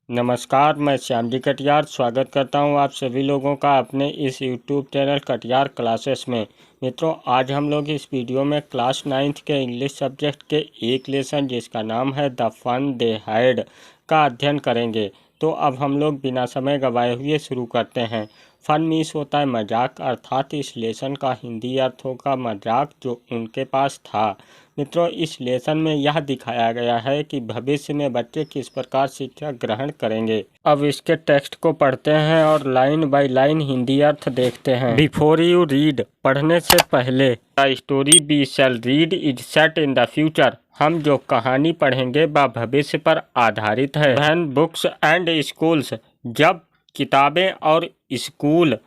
नमस्कार, मैं श्यामजी कटियार स्वागत करता हूं आप सभी लोगों का अपने इस यूट्यूब चैनल कटियार क्लासेस में। मित्रों, आज हम लोग इस वीडियो में क्लास 9th के इंग्लिश सब्जेक्ट के एक लेसन जिसका नाम है द फन दे हैड का अध्ययन करेंगे। तो अब हम लोग बिना समय गवाए हुए शुरू करते हैं। फन मीन्स होता है मजाक, अर्थात इस लेसन का हिंदी अर्थ होगा मजाक जो उनके पास था। मित्रों, इस लेसन में यह दिखाया गया है कि भविष्य में बच्चे किस प्रकार शिक्षा ग्रहण करेंगे। अब इसके टेक्स्ट को पढ़ते हैं और लाइन बाय लाइन हिंदी अर्थ देखते हैं। बिफोर यू रीड, पढ़ने से पहले। The story we shall read is set in the future, हम जो कहानी पढ़ेंगे वह भविष्य पर आधारित है। व्हेन बुक्स एंड स्कूल्स, जब किताबें और स्कूल।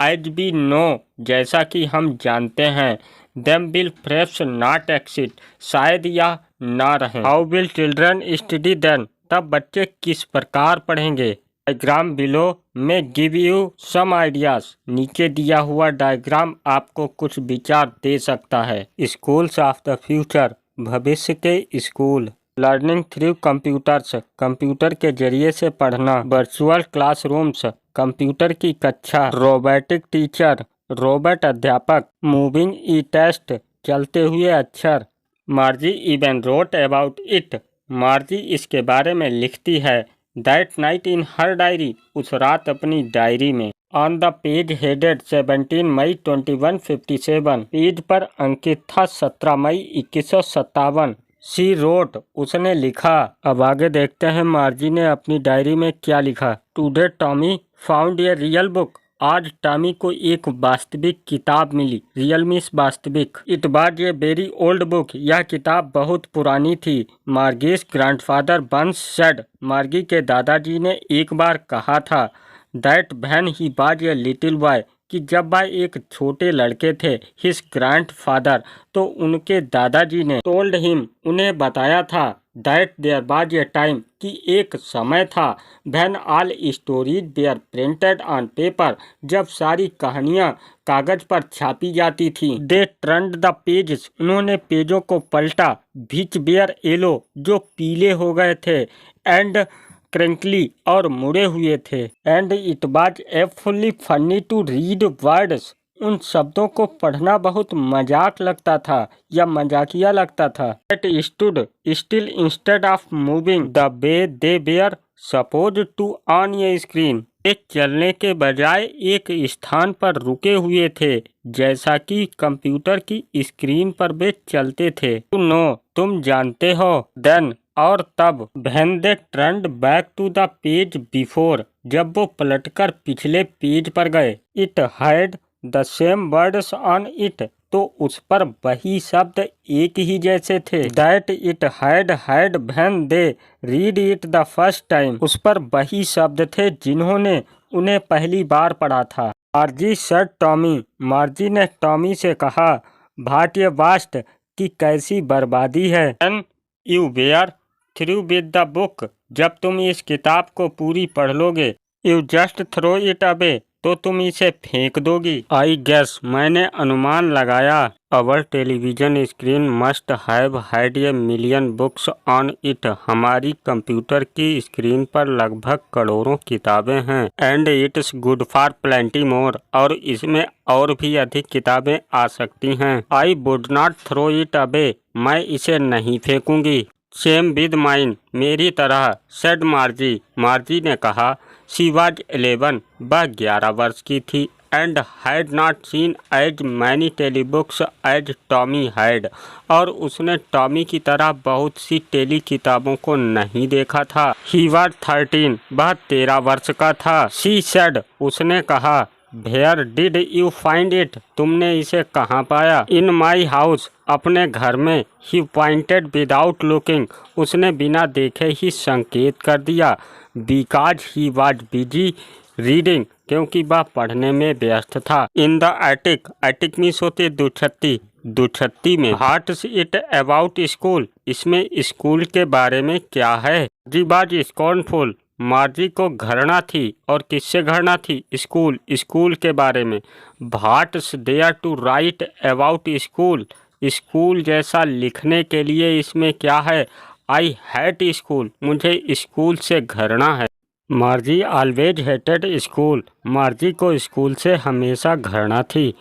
एज वी नो, जैसा कि हम जानते हैं। Them will perhaps not exist, शायद यह ना रहे। How will children study then, तब बच्चे किस प्रकार पढ़ेंगे। डायग्राम बिलो में गिव यू सम आइडियाज, नीचे दिया हुआ डायग्राम आपको कुछ विचार दे सकता है। स्कूल्स ऑफ द फ्यूचर, भविष्य के school. Learning through computers, computer के जरिए से पढ़ना। वर्चुअल क्लासरूम्स, कंप्यूटर की कक्षा। रोबोटिक टीचर, रोबोट अध्यापक। मूविंग ई टेस्ट, चलते हुए अक्षर। Margie even wrote about it, Margie इसके बारे में लिखती है। That night in her diary, उस रात अपनी डायरी में। On the page headed 17 May 2157, page पर अंकित था 17 मई 2157। शी रोट, उसने लिखा। अब आगे देखते हैं मार्जी ने अपनी डायरी में क्या लिखा। Today Tommy found a real book, आज टॉमी को एक वास्तविक किताब मिली। रियल मीन्स वास्तविक। It was a very old book, यह किताब बहुत पुरानी थी। मार्गीज ग्रैंडफादर वंस सेड, मार्गी के दादाजी ने एक बार कहा था। That when he was a little boy, कि जब वह एक छोटे लड़के थे। हिज ग्रैंडफादर, तो उनके दादाजी ने। टोल्ड हिम, उन्हें बताया था। That there was a time, कि एक समय था। When all stories were printed on paper, जब सारी कहानियाँ कागज पर छापी जाती थी। दे टर्न्ड द पेजेस, उन्होंने पेजों को पलटा। विच वेयर येलो, जो पीले हो गए थे। एंड क्रिंकली, और मुड़े हुए थे। And it was absolutely funny to read words, उन शब्दों को पढ़ना बहुत मजाक लगता था या मजाकिया लगता था। It stood still instead of moving the way they were suppose to on a screen, एक चलने के बजाय एक स्थान पर रुके हुए थे जैसा कि कंप्यूटर की स्क्रीन पर वे चलते थे। टू नो, तुम जानते हो। देन, और तब। When they turned back to the page before, जब वो पलटकर पिछले पेज पर गए। It had the same words on it, तो उस पर वही शब्द एक ही जैसे थे। That it had had when they read it the first time, उस पर वही शब्द थे जिन्होंने उन्हें पहली बार पढ़ा था। मार्जी सेड टॉमी, मार्जी ने टॉमी से कहा। भाट ये वास्ट, कि कैसी बर्बादी है। When you were through with the book, जब तुम इस किताब को पूरी पढ़ लोगे। You just throw it away, तो तुम इसे फेंक दोगी। आई गेस, मैंने अनुमान लगाया। Our television screen must have had a million books on it, हमारी कंप्यूटर की स्क्रीन पर लगभग करोड़ों किताबें हैं। And it's good for plenty more, और इसमें और भी अधिक किताबें आ सकती हैं। I would not throw it away, मैं इसे नहीं फेंकूंगी। सेम विद माइन, मेरी तरह। सेड मार्जी, मार्जी ने कहा। शी वाज 11, वह 11 वर्ष की थी। And had not seen as many telebooks as Tommy had, और उसने टॉमी की तरह बहुत सी टेली किताबों को नहीं देखा था। ही वाज 13, वह 13 वर्ष का था। शी सेड, उसने कहा। Where did you find it, तुमने इसे कहाँ पाया। इन माई हाउस, अपने घर में। ही पॉइंटेड विदाउट लुकिंग, उसने बिना देखे ही संकेत कर दिया। Because he was busy reading, क्योंकि वह पढ़ने में व्यस्त था। In the attic, attic means होती है दुछत्ती, दुछत्ती में। व्हाट्स इट अबाउट स्कूल, इसमें स्कूल के बारे में क्या है। जी वाज स्कॉर्नफुल, मार्जी को घृणा थी। और किससे घृणा थी। स्कूल, स्कूल के बारे में। What's there to write about school, school जैसा लिखने के लिए इसमें क्या है। आई हेट स्कूल, मुझे स्कूल से घृणा है। Margie always hated school. Margie को स्कूल से हमेशा घृणा थी।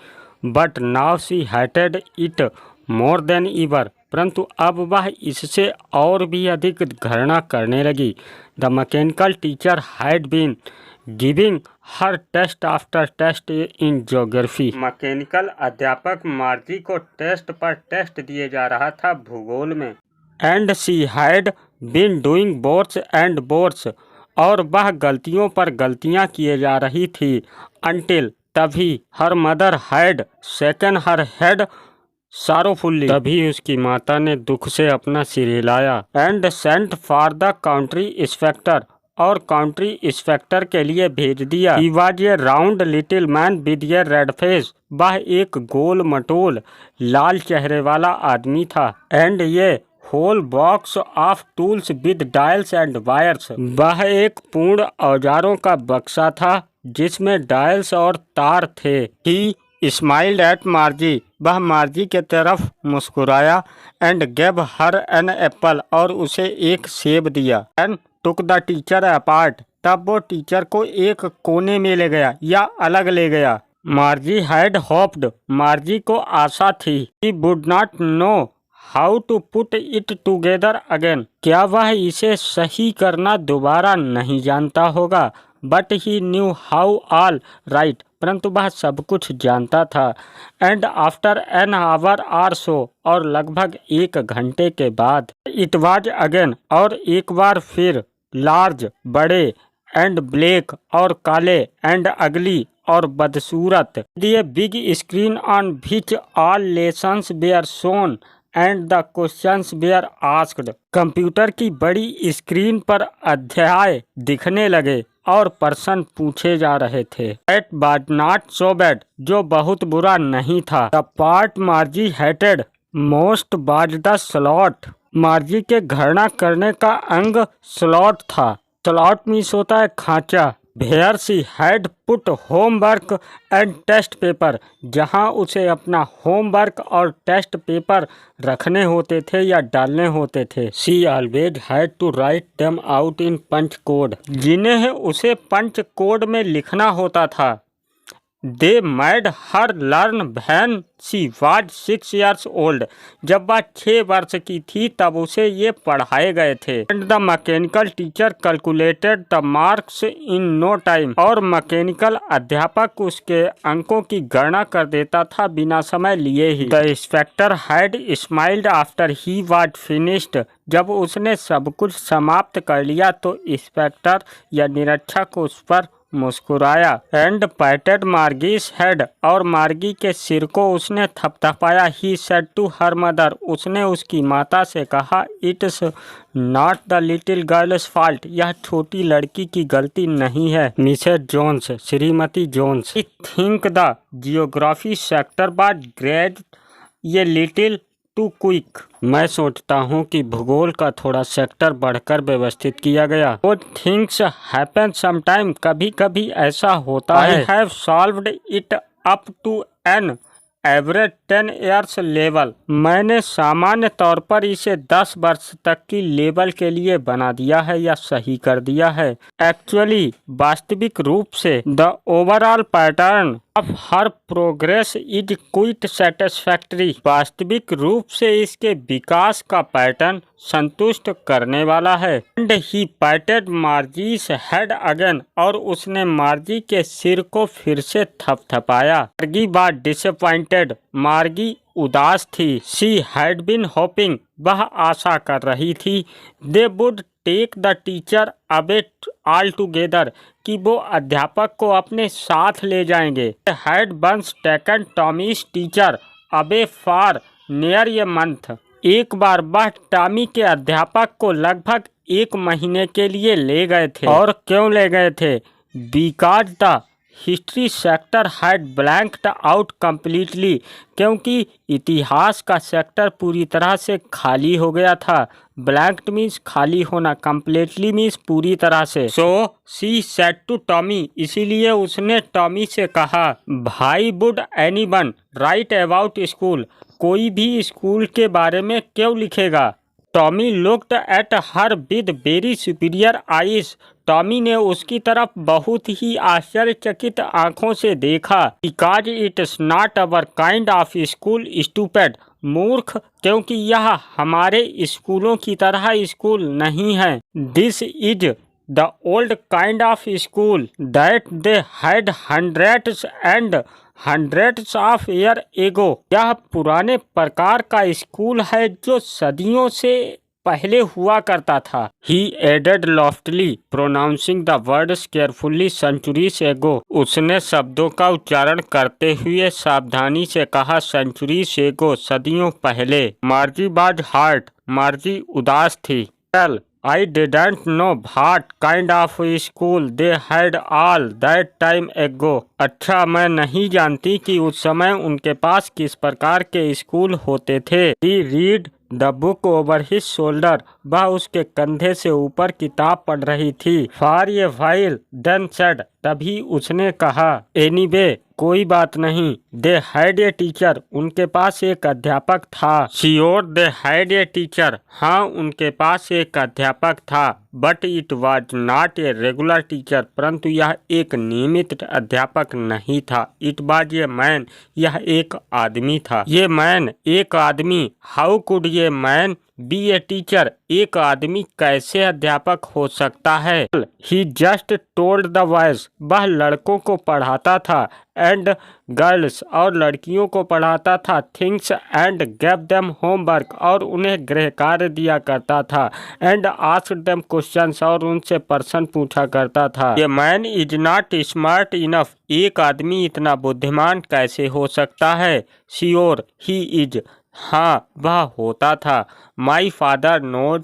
But now she hated it more than ever. परंतु अब वह इससे और भी अधिक घृणा करने लगी। The mechanical teacher had been giving her test after test in geography. Mechanical अध्यापक मार्जी को टेस्ट पर टेस्ट दिए जा रहा था भूगोल में। And she had been doing worse and worse. और वह गलतियों पर गलतियां किए जा रही थी। अनटिल तभी her mother had shaken her head sorrowfully. तभी उसकी माता ने दुख से अपना सिर हिलाया। And sent for the country inspector. और काउंट्री इंस्पेक्टर के लिए भेज दिया। He was a round little man with a red face. वह एक गोल मटोल लाल चेहरे वाला आदमी था। And a whole box of tools with dials and wires. वह एक पूर्ण औजारों का बक्सा था जिसमें डायल्स और तार थे। He smiled at Margie. वह मार्जी के तरफ मुस्कुराया। And gave her an apple. और उसे एक सेब दिया। And took the teacher apart. तब वो टीचर को एक कोने में ले गया या अलग ले गया। मार्जी हैड होप्ड। मार्जी को आशा थी। He would not know how to put it together again. क्या वह इसे सही करना दोबारा नहीं जानता होगा। But he knew how all right. परंतु वह सब कुछ जानता था। And after an hour or so. और लगभग 1 घंटे के बाद इट वाज अगेन। और एक बार फिर लार्ज बड़े एंड ब्लैक और काले एंड अगली और बदसूरत। A big screen on which all lessons were shown and the questions were asked. Computer की बड़ी स्क्रीन पर अध्याय दिखने लगे और प्रश्न पूछे जा रहे थे। It was not so bad। जो बहुत बुरा नहीं था। The part मार्जी hated most was the slot। मार्जी के घृणा करने का अंग स्लॉट था। स्लॉट मीन्स होता है खांचा। Where she had put homework and test paper। जहां उसे अपना होमवर्क और टेस्ट पेपर रखने होते थे या डालने होते थे। She always had to write them out in punch code। जिन्हें उसे पंच कोड में लिखना होता था। They made her learn when she was 6 years old। जब वह 6 वर्ष की थी तब उसे ये पढ़ाए गए थे। And the mechanical teacher calculated the marks in no time। और मैकेनिकल अध्यापक उसके अंकों की गणना कर देता था बिना समय लिए ही। The inspector had smiled after he was finished। जब उसने सब कुछ समाप्त कर लिया तो इंस्पेक्टर या निरीक्षक उस पर मुस्कुराया। And patted Margie's head. और मार्गी के सिर को उसने थपथपाया। He said to her mother. उसने उसकी माता से कहा it's not the little girl's fault. यह छोटी लड़की की गलती नहीं है मिसेस जोन्स। श्रीमती Jones. I think the geography sector was geared a little too quick. मैं सोचता हूँ कि भूगोल का थोड़ा सेक्टर बढ़कर व्यवस्थित किया गया। वो थिंग्स हैपन समटाइम। कभी कभी ऐसा होता है। I have solved it up to an average 10 years level. मैंने सामान्य तौर पर इसे 10 वर्ष तक की लेवल के लिए बना दिया है या सही कर दिया है। एक्चुअली वास्तविक रूप से the overall pattern of her progress is quit satisfactory. वास्तविक रूप से इसके विकास का पैटर्न संतुष्ट करने वाला है। And he patted Margie's head again. और उसने मार्जी के सिर को फिर से थपथपाया। मार्गी वाज डिसअपॉइंटेड। मार्गी उदास थी। She had been hoping. वह आशा कर रही थी। They would take the teacher away all together. कि वो अध्यापक को अपने साथ ले जाएंगे। Had once taken Tommy's teacher away for near a month. एक बार वह टॉमी के अध्यापक को लगभग 1 महीने के लिए ले गए थे। और क्यों ले गए थे? Because the history sector had blanked out completely. क्योंकि इतिहास का सेक्टर पूरी तरह से खाली हो गया था। ब्लैंक्ड मीन्स खाली होना, कम्प्लीटली मीन्स पूरी तरह से। So she said to Tommy. इसीलिए उसने टॉमी से कहा why would anyone write about school. कोई भी स्कूल के बारे में क्यों लिखेगा? Tommy looked at her with very superior eyes. Tommy ने उसकी तरफ बहुत ही आश्चर्यचकित आंखों से देखा। Because it's not our kind of school stupid. मूर्ख, क्योंकि यह हमारे स्कूलों की तरह स्कूल नहीं है। This is the old kind of school that they had hundreds and hundreds of year ago. यह पुराने प्रकार का स्कूल है जो सदियों से पहले हुआ करता था। He added loftily, pronouncing the words carefully, centuries ago। उसने शब्दों का उच्चारण करते हुए सावधानी से कहा, centuries ago, सदियों पहले। मार्जी was hurt, मार्जी उदास थी। Well, I didn't know what kind of school they had all that time ago। अच्छा, मैं नहीं जानती कि उस समय उनके पास किस प्रकार के स्कूल होते थे। He read the book over his shoulder. वह उसके कंधे से ऊपर किताब पढ़ रही थी। For a while then said, तभी उसने कहा, एनीवे, कोई बात नहीं। दे हैड ए टीचर, उनके पास एक अध्यापक था। Sure they had a teacher, हाँ उनके पास एक अध्यापक था। But it was not a regular teacher, परंतु यह एक नियमित अध्यापक नहीं था। इट वाज ए मैन, यह एक आदमी था। ये मैन, एक आदमी। हाउ कुड ये मैन बी ए टीचर, एक आदमी कैसे अध्यापक हो सकता है। ही जस्ट टोल्ड द बॉयज, वह लड़कों को पढ़ाता था। एंड गर्ल्स, और लड़कियों को पढ़ाता था। Things and gave them homework, और उन्हें गृह कार्य दिया करता था। एंड आस्क्ड देम क्वेश्चंस, और उनसे प्रश्न पूछा करता था। ये man is not smart enough, एक आदमी इतना बुद्धिमान कैसे हो सकता है। श्योर ही इज, हाँ वह होता था। My father knows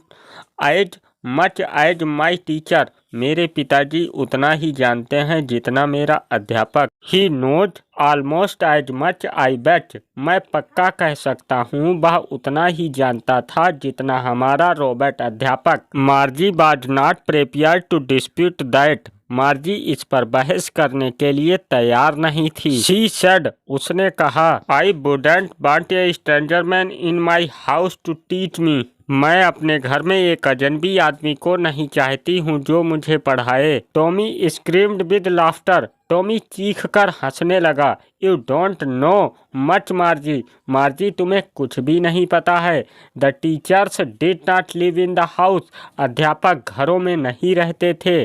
as much as my teacher, मेरे पिताजी उतना ही जानते हैं जितना मेरा अध्यापक। He knows almost as much I bet, मैं पक्का कह सकता हूँ वह उतना ही जानता था जितना हमारा रॉबर्ट अध्यापक। Margie was not prepared to dispute that, Margie इस पर बहस करने के लिए तैयार नहीं थी। शी सेड, उसने कहा, I wouldn't want a stranger man in my house to teach me, मैं अपने घर में एक अजनबी आदमी को नहीं चाहती हूँ जो मुझे पढ़ाए। Tommy screamed with laughter, Tommy चीख कर हंसने लगा। You don't know much Margie, Margie तुम्हें कुछ भी नहीं पता है। The teachers did not live in the house, अध्यापक घरों में नहीं रहते थे।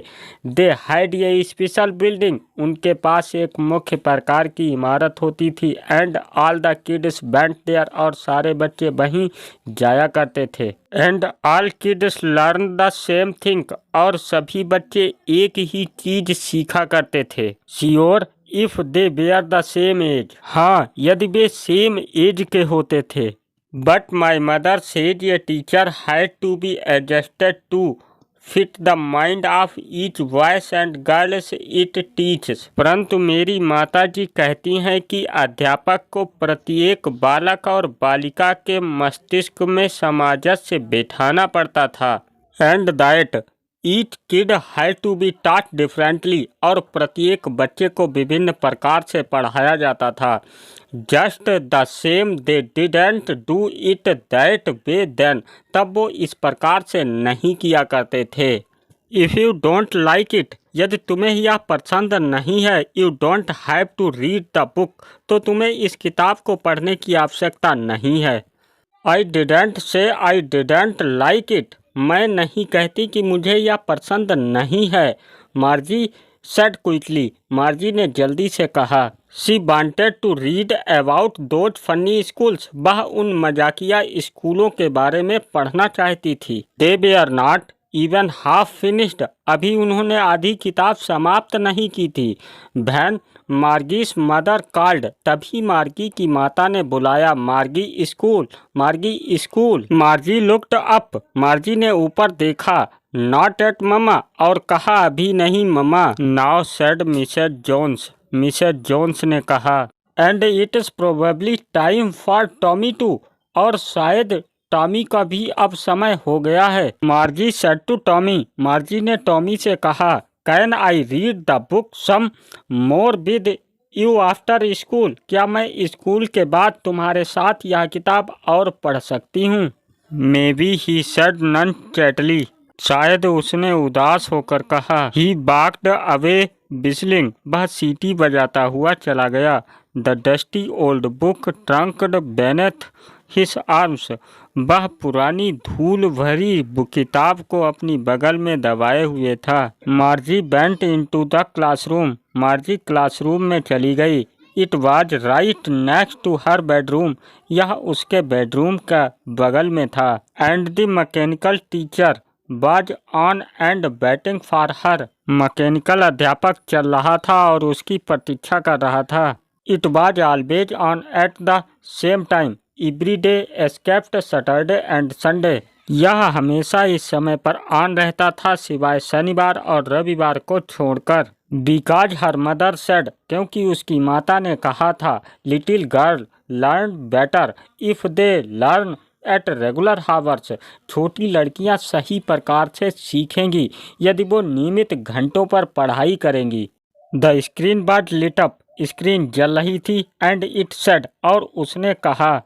They had a special building, उनके पास एक मुख्य प्रकार की इमारत होती थी। And all the kids went there, और सारे बच्चे वहीं जाया करते थे। And all kids learn the same thing, और सभी बच्चे एक ही चीज सीखा करते थे। Sure if they were the same age, हाँ यदि वे सेम एज के होते थे। But my mother said a teacher had to be adjusted to fit the mind of each boys and girls it teaches, परंतु मेरी माताजी कहती हैं कि अध्यापक को प्रत्येक बालक और बालिका के मस्तिष्क में सामंजस्य बैठाना पड़ता था। And that each kid had to be taught differently, और प्रत्येक बच्चे को विभिन्न प्रकार से पढ़ाया जाता था। Just the same they didn't do it that way then, तब वो इस प्रकार से नहीं किया करते थे। If you don't like it, यदि तुम्हें यह पसंद नहीं है, you don't have to read the book, तो तुम्हें इस किताब को पढ़ने की आवश्यकता नहीं है। I didn't say I didn't like it, मैं नहीं कहती कि मुझे यह पसंद नहीं है। मार्जी सेड क्विकली, मार्जी ने जल्दी से कहा। She wanted to read about those funny schools, वह उन मजाकिया स्कूलों के बारे में पढ़ना चाहती थी। They were not even half finished, अभी उन्होंने आधी किताब समाप्त नहीं की थी। वैन मार्गीस मदर कॉल्ड, तभी मार्गी की माता ने बुलाया, मार्गी स्कूल, मार्गी स्कूल। मार्जी लुक्ड अप, मार्जी ने ऊपर देखा। नॉट एट ममा, और कहा अभी नहीं mama. Now said Mrs Jones, Mrs Jones ने कहा। And it is probably time for Tommy too, और शायद टॉमी का भी अब समय हो गया है। Margie said to Tommy, Margie ने टॉमी से कहा, can I read the book some more with you after school, क्या मैं स्कूल के बाद तुम्हारे साथ यह किताब और पढ़ सकती हूँ। Maybe he said nonchalantly, शायद उसने उदास होकर कहा। ही वॉकड अवे विस्लिंग, वह सीटी बजाता हुआ चला गया। The dusty old book tucked beneath his arms, वह पुरानी धूल भरी किताब को अपनी बगल में दबाए हुए था। Margie went into the classroom, Margie classroom में चली गई। It was right next to her bedroom, यह उसके बेडरूम का बगल में था। And the mechanical teacher was on and waiting for her, mechanical अध्यापक चल रहा था और उसकी प्रतीक्षा कर रहा था। It was always on at the same time every day except Saturday and Sunday, यह हमेशा इस समय पर ऑन रहता था सिवाय शनिवार और रविवार को छोड़कर। बिकॉज हर मदर सेड, क्योंकि उसकी माता ने कहा था, little girl learn better if they learn at regular hours, छोटी लड़कियां सही प्रकार से सीखेंगी यदि वो नियमित घंटों पर पढ़ाई करेंगी। The screen was lit up, screen जल रही थी। एंड इट सेड, और उसने कहा,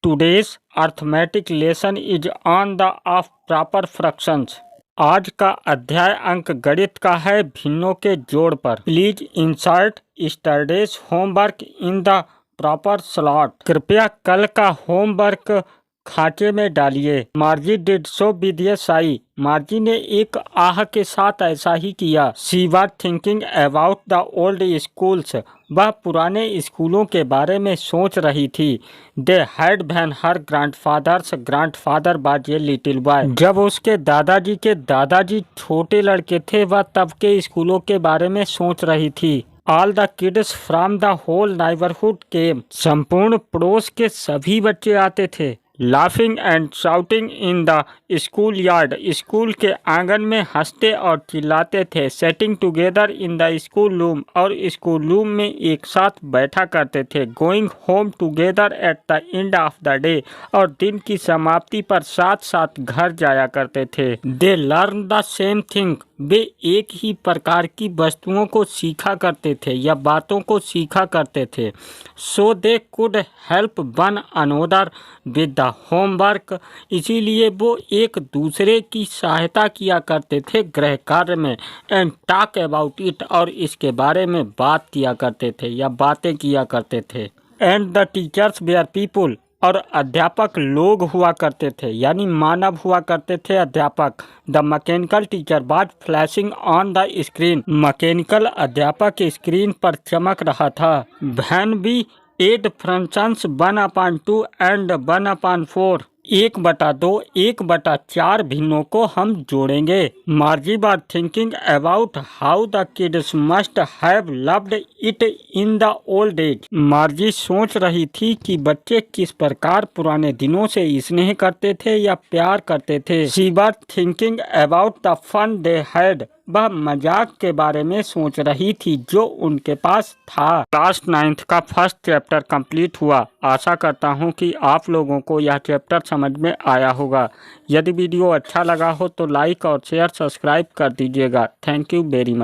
today's arithmetic lesson is on the of proper fractions, आज का अध्याय अंक गणित का है भिन्नों के जोड़ पर। Please insert yesterday's homework in the proper slot, कृपया कल का होमवर्क खांचे में डालिए। मार्जी डिड सो विद ए साई, मार्जी ने एक आह के साथ ऐसा ही किया। She was thinking about the old schools, वह पुराने स्कूलों के बारे में सोच रही थी। They had when her grandfathers grandfather was a little boy, जब उसके दादाजी के दादाजी छोटे लड़के थे वह तब के स्कूलों के बारे में सोच रही थी। All the kids from the whole neighbourhood came, संपूर्ण पड़ोस के सभी बच्चे आते थे। Laughing and shouting in the school yard, school के आंगन में हंसते और चिल्लाते थे। Sitting together in the school room, और स्कूल रूम में एक साथ बैठा करते थे। Going home together at the end of the day, और दिन की समाप्ति पर साथ साथ घर जाया करते थे। They learn the same thing, वे एक ही प्रकार की वस्तुओं को सीखा करते थे या बातों को सीखा करते थे। So they could help one another with the homework, इसीलिए वो एक दूसरे की सहायता किया करते थे गृह कार्य में। एंड टॉक अबाउट इट, और इसके बारे में बात किया करते थे या बातें किया करते थे। And the teachers were people, और अध्यापक लोग हुआ करते थे यानी मानव हुआ करते थे अध्यापक। The mechanical teacher was flashing on the screen, mechanical अध्यापक स्क्रीन पर चमक रहा था। When we add fractions 1/2 and 1/4, 1/2 1/4 भिन्नों को हम जोड़ेंगे। Margie was thinking about how the kids must have loved it in the old days, Margie सोच रही थी कि बच्चे किस प्रकार पुराने दिनों से स्नेह करते थे या प्यार करते थे। She was thinking about the fun they had, वह मजाक के बारे में सोच रही थी जो उनके पास था। क्लास 9th का फर्स्ट चैप्टर कंप्लीट हुआ। आशा करता हूँ कि आप लोगों को यह चैप्टर समझ में आया होगा। यदि वीडियो अच्छा लगा हो तो लाइक और शेयर सब्सक्राइब कर दीजिएगा। Thank you very much.